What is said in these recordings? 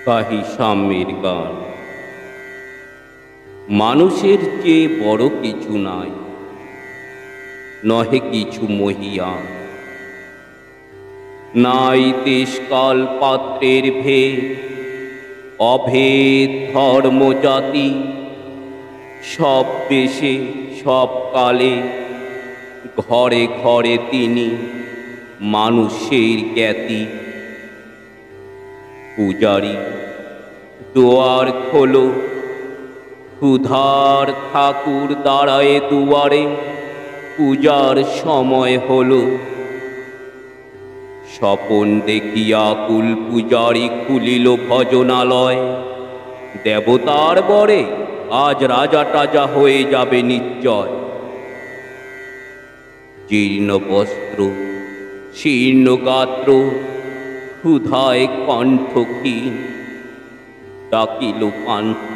গাহি সাম্যের গান। মানুষের চেয়ে বড় কিছু নাই, নহে কিছু মহিয়ান। নাই দেশকাল পাত্রের ভেদ, অভেদ ধর্ম জাতি। সব দেশে সব কালে ঘরে ঘরে তিনি মানুষের জ্ঞাতি। পূজারি দুয়ার খোলো, ক্ষুধার ঠাকুর দাঁড়ায় দুয়ারে, পূজার সময় হলো। স্বপন দেখিয়া কুল পূজারি খুলিল ভজনালয়। দেবতার বরে আজ রাজা টাজা হয়ে যাবে নিশ্চয়। জীর্ণ বস্ত্র শীর্ণ গাত্র, ক্ষুধায় কণ্ঠহীন, ডাকিল পান্থ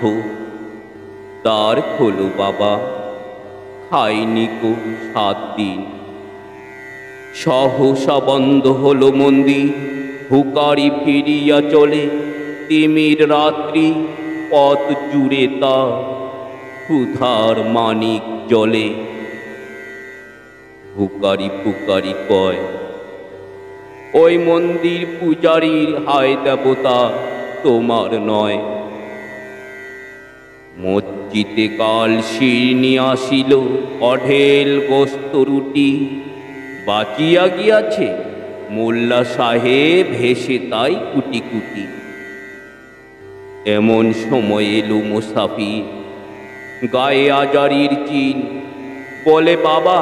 দ্বার খোলো বাবা, খাইনি কো 7 দিন। সহসা বন্ধ হলো মন্দির, হুকারি ফিরিয়া চলে। তিমির রাত্রি পথ জুড়ে তা ক্ষুধার মানিক জলে। হুকারি পুকারি কয়, ওই মন্দির পূজারীর, হায় দেবতা তোমার নয়। মসজিদে কাল শিরনি আসিল, অঢেল গোস্ত রুটি। বাঁচিয়া গিয়াছে মোল্লা সাহেব, হেসে তাই কুটি কুটি। এমন সময় এলো মুসাফির, গায়ে আজারির চিন। বলে, বাবা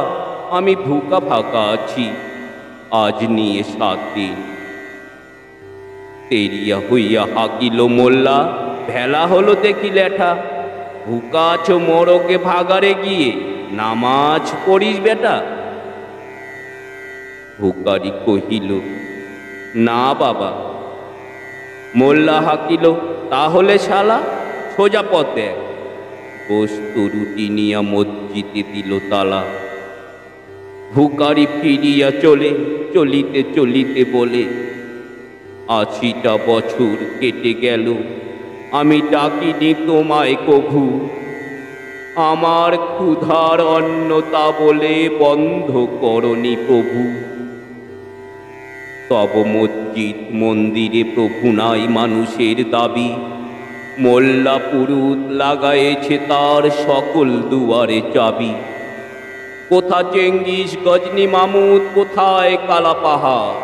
আমি ভুকা ফাঁকা আছি, আজ নিয়ে 7 দিন। তেরিয়া হইয়া হাকিল মোল্লা, ভেলা হলো দেখি লেঠা। ভুকা আছো মোরকে ভাগারে গিয়ে, নামাজ পড়িস বেটা। হুকারি কহিল, না বাবা। মোল্লা হাকিল, তাহলে শালা সোজা পথ দেখ। গোস্ত রুটি নিয়া মসজিদে দিল তালা। হুকারি ফিরিয়া চলে, চলিতে চলিতে বলে, 80টা বছর কেটে গেল, আমি ডাকিনি তোমায় কভু। আমার ক্ষুধার অন্ন তা বলে বন্ধ করনি প্রভু। তব মসজিদ মন্দিরে প্রভু নাই মানুষের দাবি। মোল্লা পুরুত লাগায়েছে তার সকল দুয়ারে চাবি। কোথা চেঙ্গিস গজনি মামুদ, কোথায় কালা পাহাড়।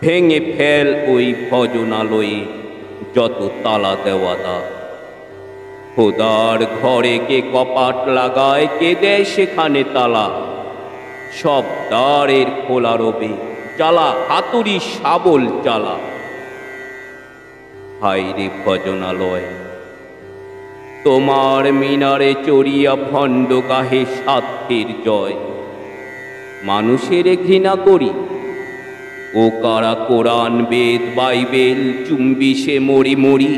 ভেঙে ফেল ওই ভজনালয়ে যত তালা দেওয়া দা। খোদার ঘরে কে কপাট লাগায়, কে দেয় সেখানে তালা। সব দ্বারের খোলা রবে, চালা হাতুড়ি শাবল চালা। হায়রে ভজনালয়, তোমার মিনারে চড়িয়া ভণ্ড গাহে স্বার্থের জয়। মানুষের ঘৃণা করি, ও কারা কোরআন বেদ বাইবেল চুম্বিসে মরি মরি।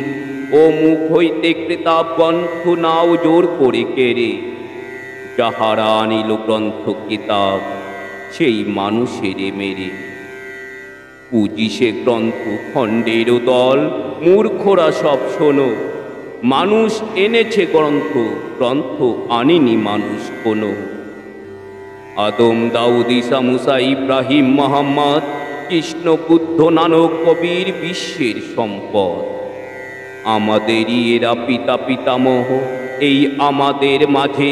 ও মুখ হইতে ক্রেতাব গ্রন্থ নাও জোর করে কেড়ে। যাহারা আনিল গ্রন্থ কিতাব, সেই মানুষের মেরে। পুজিসে গ্রন্থ খণ্ডেরও দল, মূর্খরা সব শোনো। মানুষ এনেছে গ্রন্থ, গ্রন্থ আনিনি মানুষ কোনো। আদম দাউদ ঈসা মুসা ইব্রাহিম মোহাম্মদ, কৃষ্ণ বুদ্ধ নানক কবির বিশ্বের সম্পদ। আমাদেরই এরা পিতা পিতামহ, এই আমাদের মাঝে।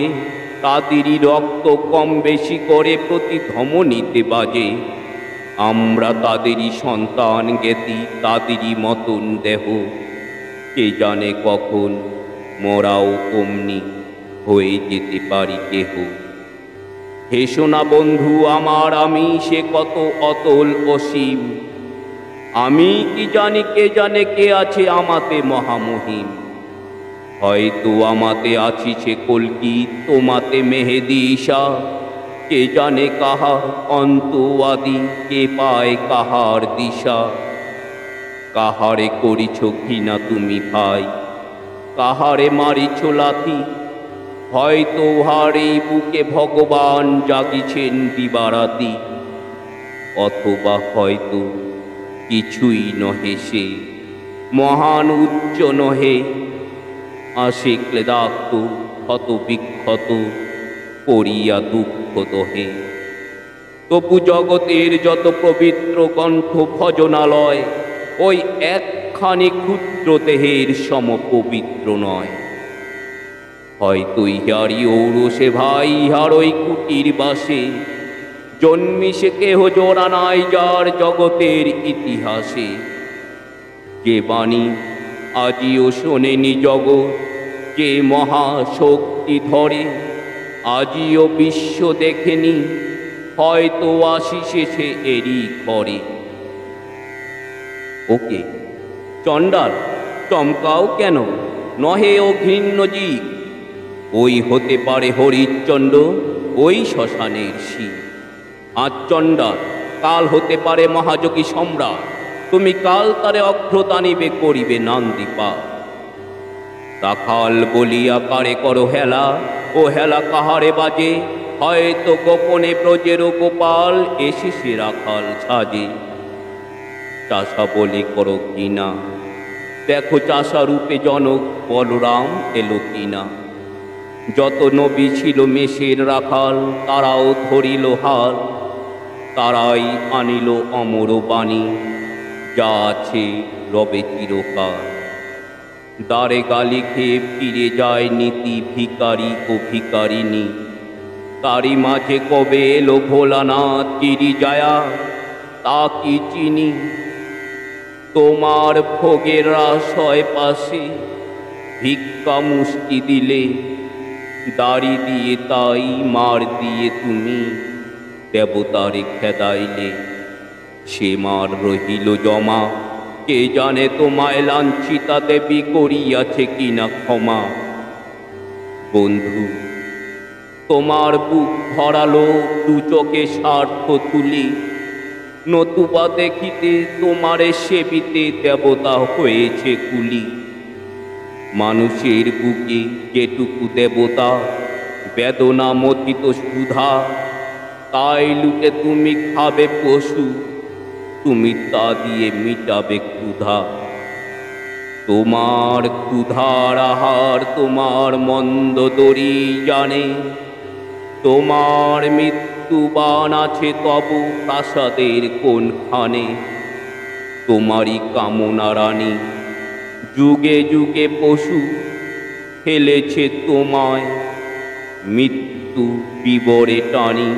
তাদেরই রক্ত কম বেশি করে প্রতি ধমনীতে বাজে। আমরা তাদেরই সন্তান জ্ঞাতি, তাদেরই মতন দেহ। কে জানে কখন মোরাও অমনি হয়ে যেতে পারি কেহ। হেসো না বন্ধু আমার, আমি সে কত অতল অসীম। আমি কি জানি, কে জানে কে আছে আমাতে মহামহিম। হয়তো আমাতে আছি সে কল্কি, তোমাতে মেহেদি ঈশা। কে জানে কাহার অন্তআদি, কে পায় কাহার দিশা। কাহারে করিছ ঘৃণা তুমি ভাই, কাহারে মারিছ লাথি। হয়তো উহার এই বুকে ভগবান জাগিছেন দিবারাতি। অথবা হয়তো কিছুই নহে সে, মহান উচ্চ নহে, আসে ক্লেদাক্ত ক্ষত বিক্ষত করিয়া দুঃখ দহে। তবু জগতের যত পবিত্র কণ্ঠ ভজনালয় ওই একখানি ক্ষুদ্র দেহের সম পবিত্র নয়। হয়তো ইহারি ঔরসে ভাই ইহার ওই কুটির বাসে জন্মিসে কেহ জোড়া নাই যার জগতের ইতিহাসে। যে বাণী আজিও শোনেনি জগৎ, যে মহাশক্তি ধরে আজিও বিশ্ব দেখেনি, হয়তো আসিসে সে এরই করে। ওকে চণ্ডাল, চমকাও কেন? নহে ও ঘৃণ্য জীব, ওই হতে পারে হরিশ্চন্দ্র, ওই শ্মশানের শিব। আজ চণ্ডাল, কাল হতে পারে মহাযোগী সম্রাট, তুমি কাল তারে অগ্রতানিবে করিবে নান্দিপা। রাখাল বলিয়া কারে করো হেলা, ও হেলা কাহারে বাজে, হয়তো গোপনে ব্রজের গোপাল এসেছে রাখাল সাজে। চাষা বলে করো কিনা, দেখো চাষা রূপে জনক বলরাম এলো কিনা। যত নবী ছিল মেষের রাখাল, তারাও ধরিল হাল, তারাই আনিল অমর বাণী, যা আছে রবে চিরকাল। দ্বারে গালি খেয়ে ফিরে যায় নীতি ভিকারি ও ভিকারিনী, তারি মাঝে কবে এলো ভোলানাথ গিরিজায়া, তা কি চিনি। তোমার ভোগের আশয় পাশে ভিক্ষা মুষ্টি দিলে, দাড়ি দিয়ে তাই মার দিয়ে তুমি দেবতারে খেদাইলে। সে মার রহিল জমা, কে জানে তোমায় লাঞ্ছিতা দেবী করিয়াছে কিনা ক্ষমা। বন্ধু, তোমার বুক ভরালো দু চোখে স্বার্থ তুলি, নতুবা দেখিতে তোমারে সেবিতে দেবতা হয়েছে কুলি। মানুষের বুকে যেটুকু দেবতা বেদনা মথিত সুধা, তাই লুটে তুমি খাবে পশু, তুমি তা দিয়ে মিটাবে ক্ষুধা। তোমার ক্ষুধার আহার তোমার মন্দ দরি জানে, তোমার মৃত্যুবান আছে তবু প্রাসাদের কোনখানে। তোমারই কামনা রানী যুগে যুগে পশু, ফেলেছে তোমায় মৃত্যু বিবরে টানি।